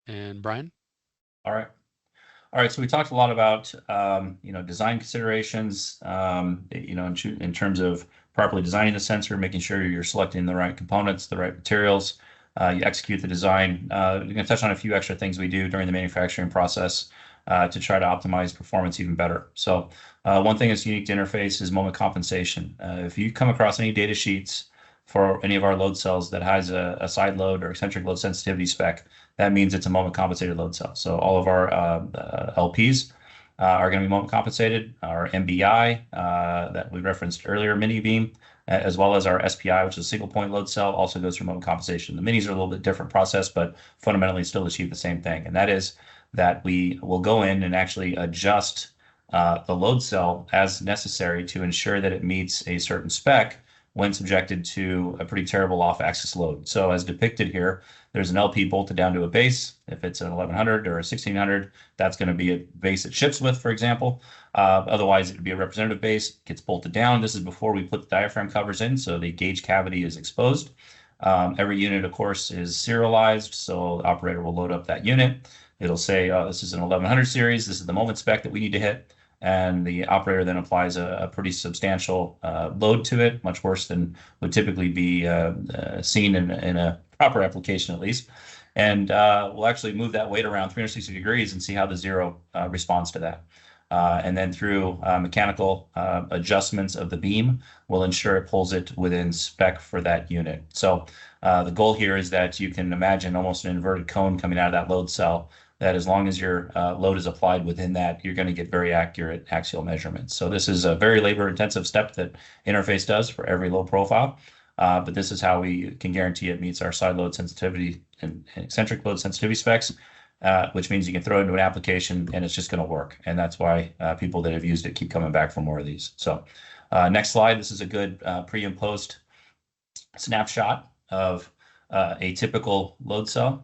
And Brian? All right. All right. So we talked a lot about, design considerations, in terms of properly designing the sensor, making sure you're selecting the right components, the right materials, you execute the design. We're going to touch on a few extra things we do during the manufacturing process to try to optimize performance even better. So one thing that's unique to Interface is moment compensation. If you come across any data sheets for any of our load cells that has a side load or eccentric load sensitivity spec, that means it's a moment compensated load cell. So all of our LPs are going to be moment compensated. Our MBI that we referenced earlier, mini beam, as well as our SPI, which is a single point load cell, also goes through moment compensation. The minis are a little bit different process, but fundamentally still achieve the same thing. And that is that we will go in and actually adjust the load cell as necessary to ensure that it meets a certain spec when subjected to a pretty terrible off-axis load. So as depicted here, there's an LP bolted down to a base. If it's an 1100 or a 1600, that's going to be a base it ships with, for example. Otherwise, it would be a representative base, gets bolted down. This is before we put the diaphragm covers in, so the gauge cavity is exposed. Every unit, of course, is serialized, so the operator will load up that unit. It'll say, this is an 1100 series. This is the moment spec that we need to hit. And the operator then applies a pretty substantial load to it, much worse than would typically be seen in a proper application, at least. And we'll actually move that weight around 360 degrees and see how the zero responds to that. And then through mechanical adjustments of the beam, we'll ensure it pulls it within spec for that unit. So the goal here is that you can imagine almost an inverted cone coming out of that load cell, that as long as your load is applied within that, you're going to get very accurate axial measurements. So this is a very labor-intensive step that Interface does for every load profile, but this is how we can guarantee it meets our side load sensitivity and eccentric load sensitivity specs, which means you can throw it into an application and it's just going to work. And that's why people that have used it keep coming back for more of these. So next slide. This is a good pre and post snapshot of a typical load cell.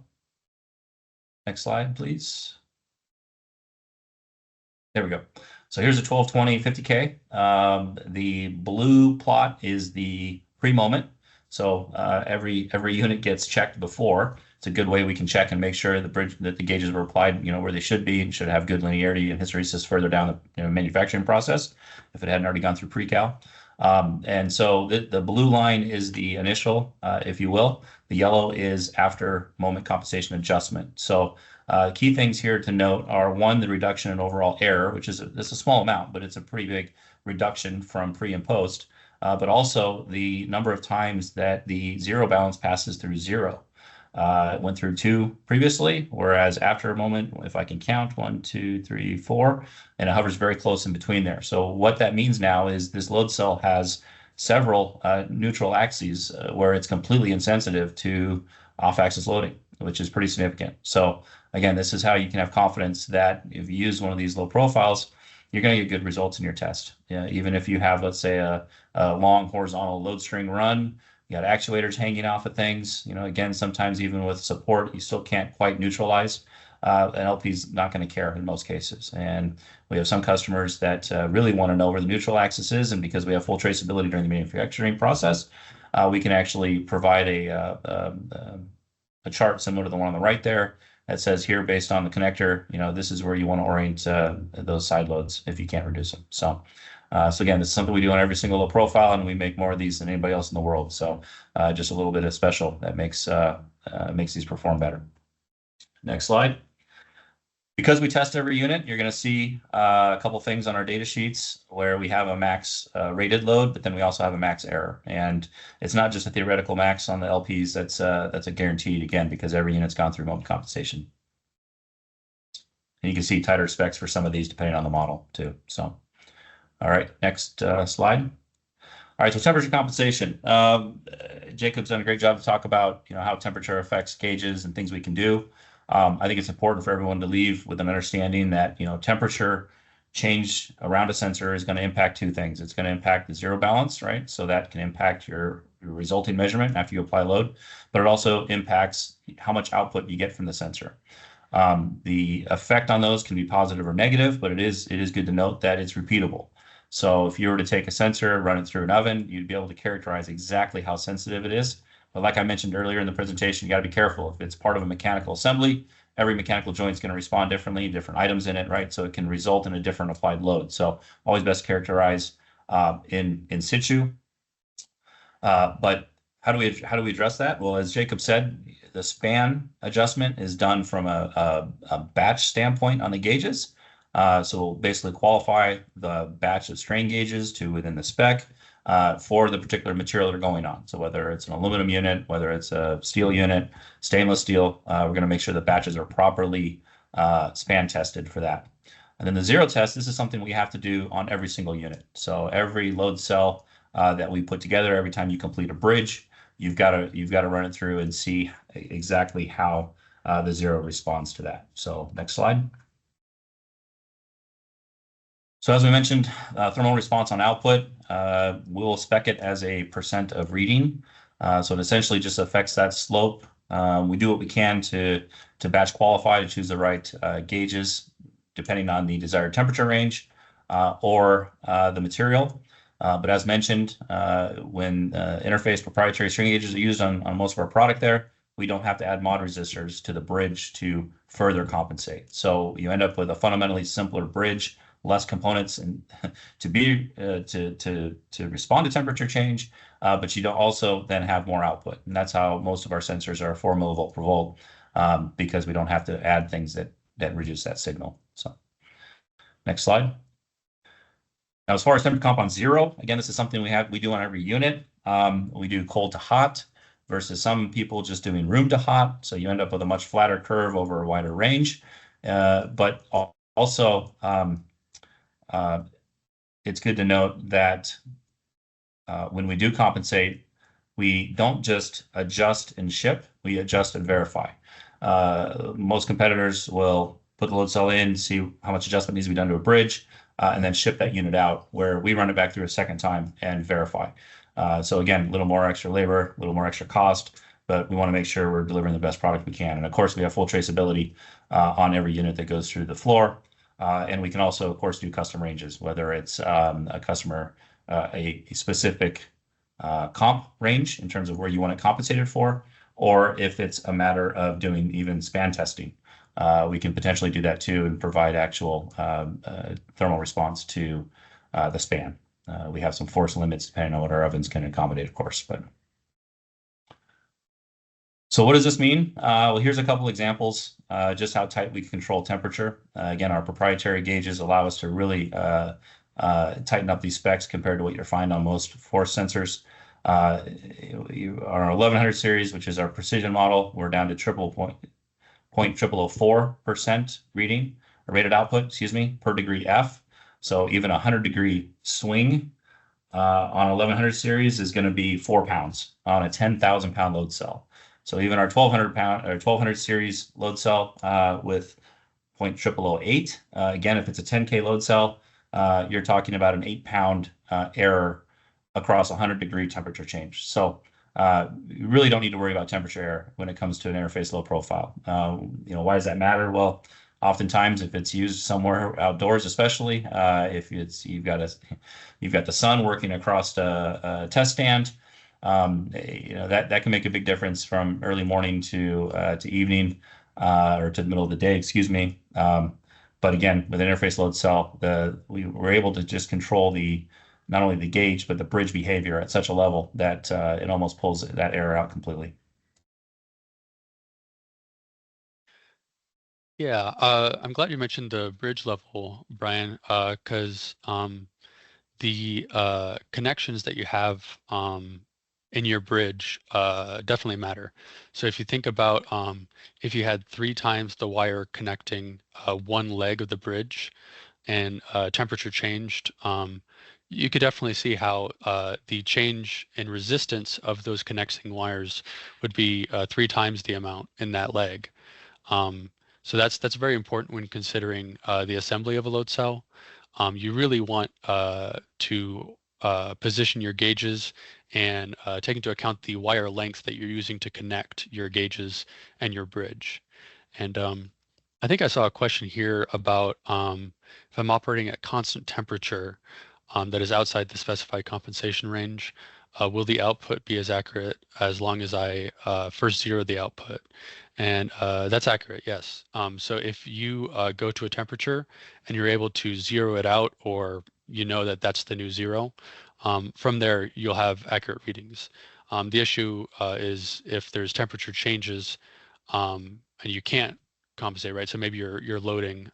Next slide, please. There we go. So here's a 1220 50K. The blue plot is the pre-moment. So every unit gets checked before. It's a good way we can check and make sure that the gauges were applied, where they should be, and should have good linearity and hysteresis further down the manufacturing process if it hadn't already gone through pre-cal. And so the blue line is the initial, if you will. The yellow is after moment compensation adjustment. So key things here to note are, one, the reduction in overall error, which is a small amount, but it's a pretty big reduction from pre and post. But also the number of times that the zero balance passes through zero. It went through 2 previously, whereas after a moment, if I can count, 1, 2, 3, 4, and it hovers very close in between there. So what that means now is this load cell has several neutral axes where it's completely insensitive to off-axis loading, which is pretty significant. So again, this is how you can have confidence that if you use one of these low profiles, you're going to get good results in your test. Even if you have, let's say, a long horizontal load string run, you got actuators hanging off of things. Again, sometimes even with support, you still can't quite neutralize. An LP is not going to care in most cases. And we have some customers that really want to know where the neutral axis is. And because we have full traceability during the manufacturing process, we can actually provide a chart similar to the one on the right there that says here, based on the connector, this is where you want to orient those side loads if you can't reduce them. So again, this is something we do on every single low profile, and we make more of these than anybody else in the world. So just a little bit of special that makes these perform better. Next slide. Because we test every unit, you're going to see a couple things on our data sheets where we have a max rated load, but then we also have a max error. And it's not just a theoretical max on the LPs. That's a guaranteed, again, because every unit's gone through moment compensation. And you can see tighter specs for some of these depending on the model too. So. All right, next slide. All right, so temperature compensation. Jacob's done a great job to talk about how temperature affects gauges and things we can do. I think it's important for everyone to leave with an understanding that temperature change around a sensor is going to impact 2 things. It's going to impact the zero balance, right? So that can impact your resulting measurement after you apply load, but it also impacts how much output you get from the sensor. The effect on those can be positive or negative, but it is good to note that it's repeatable. So if you were to take a sensor, run it through an oven, you'd be able to characterize exactly how sensitive it is But like I mentioned earlier in the presentation, you got to be careful. If it's part of a mechanical assembly, every mechanical joint is going to respond differently, different items in it, right? So it can result in a different applied load. So always best characterize in situ. But how do we address that? Well, as Jacob said, the span adjustment is done from a batch standpoint on the gauges. So we'll basically qualify the batch of strain gauges to within the spec for the particular material they're going on. So whether it's an aluminum unit, whether it's a steel unit, stainless steel, we're going to make sure the batches are properly span tested for that. And then the zero test, this is something we have to do on every single unit. So every load cell that we put together, every time you complete a bridge, you've got to run it through and see exactly how the zero responds to that. So next slide. So as we mentioned, thermal response on output, we'll spec it as a % of reading. So it essentially just affects that slope. We do what we can to batch qualify, to choose the right gauges depending on the desired temperature range or the material. But as mentioned, when interface proprietary string gauges are used on most of our product there, we don't have to add mod resistors to the bridge to further compensate. So you end up with a fundamentally simpler bridge, less components and to respond to temperature change, but you don't also then have more output. And that's how most of our sensors are 4 millivolt per volt, because we don't have to add things that reduce that signal. So next slide. Now, as far as temperature comp on zero, again, this is something we do on every unit. We do cold to hot versus some people just doing room to hot. So you end up with a much flatter curve over a wider range. But also, it's good to note that when we do compensate, we don't just adjust and ship, we adjust and verify. Most competitors will put the load cell in, see how much adjustment needs to be done to a bridge, and then ship that unit out, where we run it back through a second time and verify. So again, a little more extra labor, a little more extra cost, but we want to make sure we're delivering the best product we can. And of course, we have full traceability on every unit that goes through the floor. And we can also, of course, do custom ranges, whether it's a customer, a specific comp range in terms of where you want it compensated for, or if it's a matter of doing even span testing. We can potentially do that too and provide actual thermal response to the span. We have some force limits depending on what our ovens can accommodate, of course. But so what does this mean? Well, here's a couple examples, just how tight we can control temperature. Again, our proprietary gauges allow us to really tighten up these specs compared to what you'll find on most force sensors. Our 1100 series, which is our precision model, we're down to 0.0004% reading, or rated output, excuse me, per degree F. So even a 100-degree swing on 1100 series is going to be 4 pounds on a 10,000-pound load cell. So even our 1200 series load cell with 0.0008, again, if it's a 10K load cell, you're talking about an 8-pound error across a 100-degree temperature change. So you really don't need to worry about temperature error when it comes to an interface low profile. Why does that matter? Well, oftentimes if it's used somewhere outdoors, especially if you've got the sun working across a test stand, that can make a big difference from early morning to evening or to the middle of the day, excuse me. But again, with an interface load cell, we were able to just control not only the gauge, but the bridge behavior at such a level that it almost pulls that error out completely. Yeah, I'm glad you mentioned the bridge level, Brian, because the connections that you have in your bridge definitely matter. So if you think about if you had 3 times the wire connecting one leg of the bridge and temperature changed, you could definitely see how the change in resistance of those connecting wires would be 3 times the amount in that leg. So that's very important when considering the assembly of a load cell. You really want to position your gauges and take into account the wire length that you're using to connect your gauges and your bridge. And I think I saw a question here about if I'm operating at constant temperature that is outside the specified compensation range, will the output be as accurate as long as I first zero the output? And that's accurate, yes. So if you go to a temperature and you're able to zero it out, or you know that that's the new zero, from there you'll have accurate readings. The issue is if there's temperature changes and you can't compensate, right? So maybe you're loading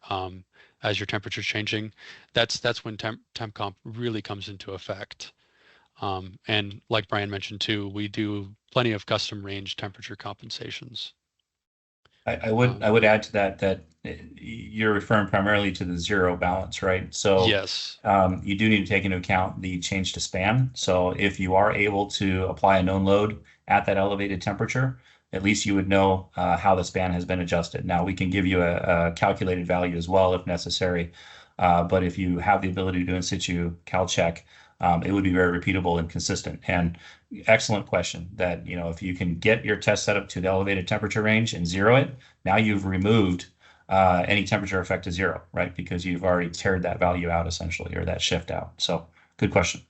as your temperature's changing. That's when temp comp really comes into effect. And like Brian mentioned too, we do plenty of custom range temperature compensations. I would add to that that you're referring primarily to the zero balance, right? So Yes. you do need to take into account the change to span. So if you are able to apply a known load at that elevated temperature, at least you would know how the span has been adjusted. Now we can give you a calculated value as well if necessary, but if you have the ability to do in situ cal check, it would be very repeatable and consistent. And excellent question that, if you can get your test setup to the elevated temperature range and zero it, now you've removed any temperature effect to zero, right? Because you've already teared that value out essentially, or that shift out. So good question.